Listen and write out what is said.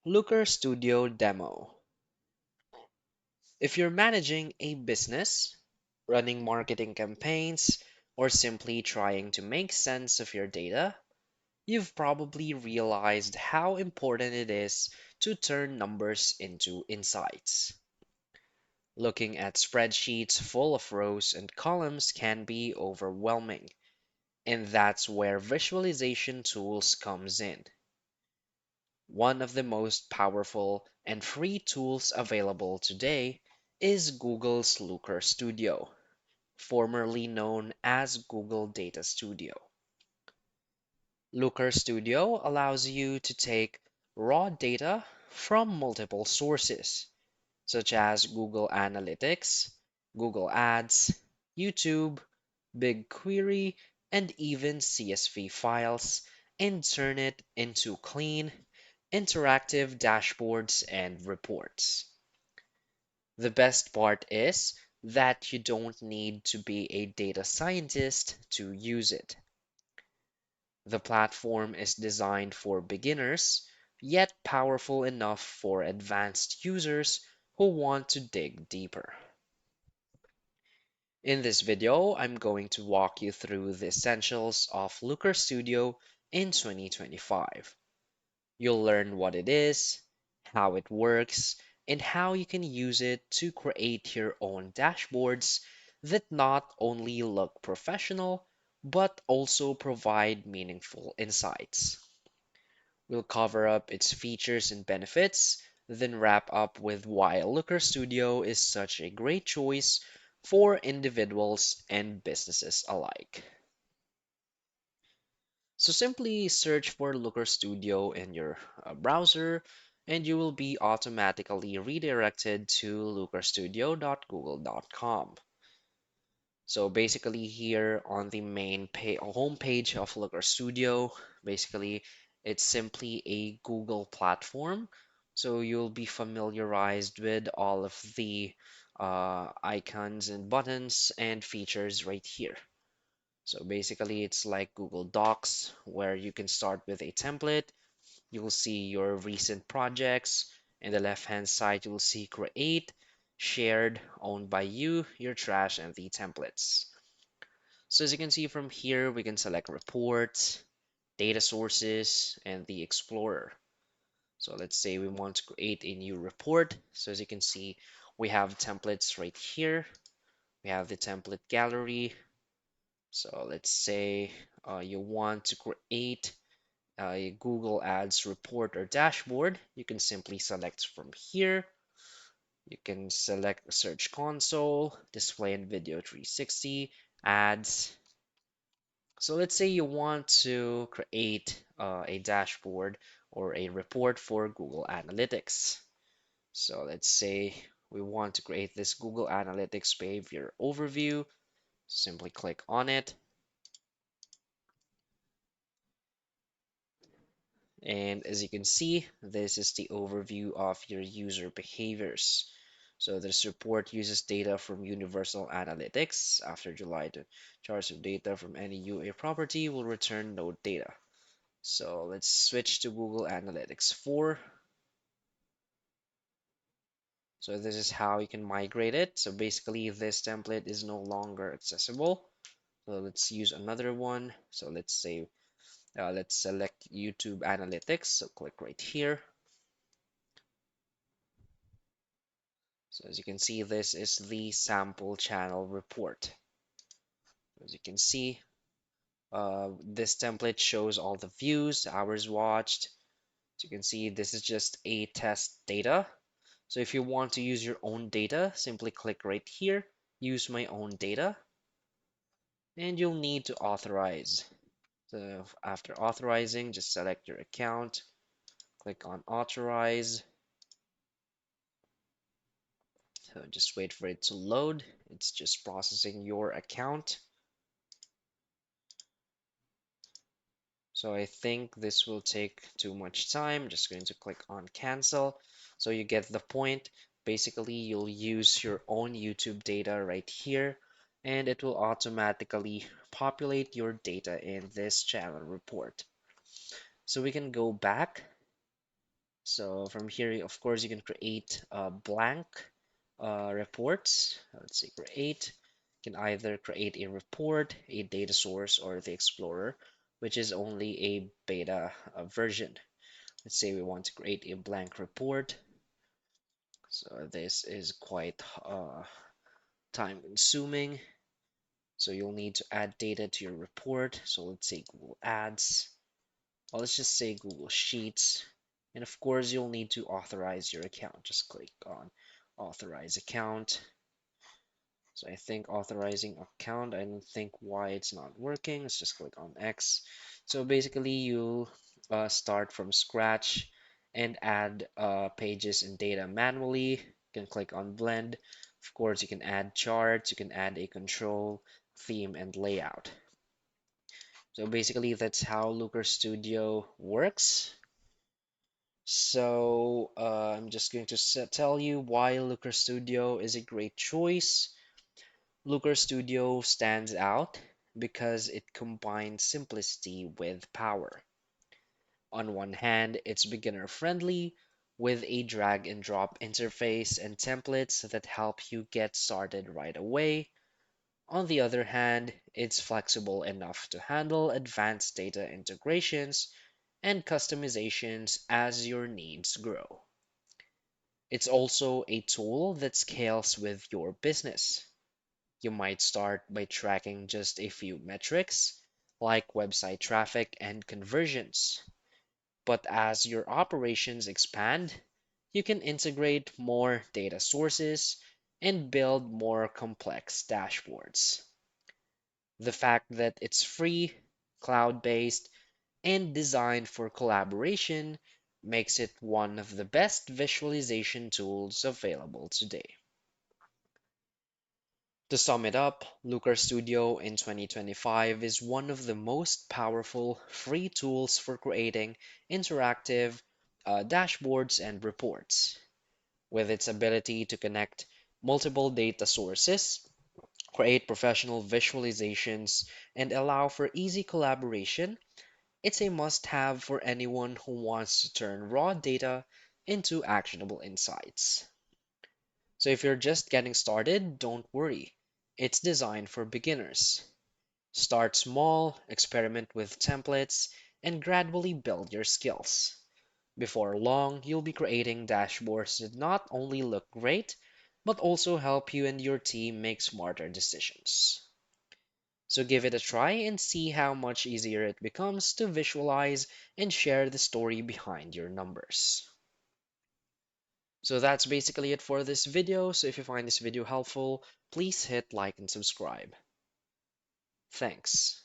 Looker Studio Demo. If you're managing a business, running marketing campaigns, or simply trying to make sense of your data, you've probably realized how important it is to turn numbers into insights. Looking at spreadsheets full of rows and columns can be overwhelming, and that's where visualization tools comes in. One of the most powerful and free tools available today is Google's Looker Studio, formerly known as Google Data Studio. Looker Studio allows you to take raw data from multiple sources, such as Google Analytics, Google Ads, YouTube, BigQuery, and even CSV files, and turn it into clean, interactive dashboards and reports. The best part is that you don't need to be a data scientist to use it. The platform is designed for beginners, yet powerful enough for advanced users who want to dig deeper. In this video, I'm going to walk you through the essentials of Looker Studio in 2025. You'll learn what it is, how it works, and how you can use it to create your own dashboards that not only look professional, but also provide meaningful insights. We'll cover up its features and benefits, then wrap up with why Looker Studio is such a great choice for individuals and businesses alike. So simply search for Looker Studio in your browser and you will be automatically redirected to lookerstudio.google.com. So basically here on the main home page of Looker Studio, basically it's simply a Google platform. So you'll be familiarized with all of the icons and buttons and features right here. So basically it's like Google Docs where you can start with a template. You'll see your recent projects. In the left hand side, you'll see create, shared, owned by you, your trash, and the templates. So as you can see from here, we can select reports, data sources, and the Explorer. So let's say we want to create a new report. So as you can see, we have templates right here. We have the template gallery. So let's say you want to create a Google Ads report or dashboard. You can simply select from here. You can select Search Console, Display and Video 360, Ads. So let's say you want to create a dashboard or a report for Google Analytics. So let's say we want to create this Google Analytics behavior overview. Simply click on it. And as you can see, this is the overview of your user behaviors. So this report uses data from Universal Analytics. After July, the charts of data from any UA property will return node data. So let's switch to Google Analytics 4. So this is how you can migrate it. So basically this template is no longer accessible. So let's use another one. So let's say, let's select YouTube Analytics. So click right here. So as you can see, this is the sample channel report. As you can see, this template shows all the views, hours watched. As you can see, this is just a test data. So if you want to use your own data, simply click right here, use my own data, and you'll need to authorize. So after authorizing, just select your account, click on authorize. So just wait for it to load. It's just processing your account. So I think this will take too much time. I'm just going to click on cancel. So you get the point. Basically, you'll use your own YouTube data right here, and it will automatically populate your data in this channel report. So we can go back So from here, of course, you can create blank reports. Let's see, create. You can either create a report, a data source, or the Explorer, which is only a beta version. Let's say we want to create a blank report. So this is quite time consuming. So you'll need to add data to your report. So let's say Google Ads. Well, let's just say Google Sheets. And of course, you'll need to authorize your account. Just click on authorize account. So I think authorizing account, I don't think why it's not working. Let's just click on X. So basically you start from scratch and add pages and data manually. You can click on blend. Of course, you can add charts, you can add a control, theme, and layout. So basically that's how Looker Studio works. So I'm just going to tell you why Looker Studio is a great choice. Looker Studio stands out because it combines simplicity with power. On one hand, it's beginner friendly with a drag and drop interface and templates that help you get started right away. On the other hand, it's flexible enough to handle advanced data integrations and customizations as your needs grow. It's also a tool that scales with your business. You might start by tracking just a few metrics, like website traffic and conversions. But as your operations expand, you can integrate more data sources and build more complex dashboards. The fact that it's free, cloud-based, and designed for collaboration makes it one of the best visualization tools available today. To sum it up, Looker Studio in 2025 is one of the most powerful free tools for creating interactive dashboards and reports. With its ability to connect multiple data sources, create professional visualizations, and allow for easy collaboration, it's a must-have for anyone who wants to turn raw data into actionable insights. So if you're just getting started, don't worry. It's designed for beginners. Start small, experiment with templates, and gradually build your skills. Before long, you'll be creating dashboards that not only look great, but also help you and your team make smarter decisions. So give it a try and see how much easier it becomes to visualize and share the story behind your numbers. So that's basically it for this video. So if you find this video helpful, please hit like and subscribe. Thanks.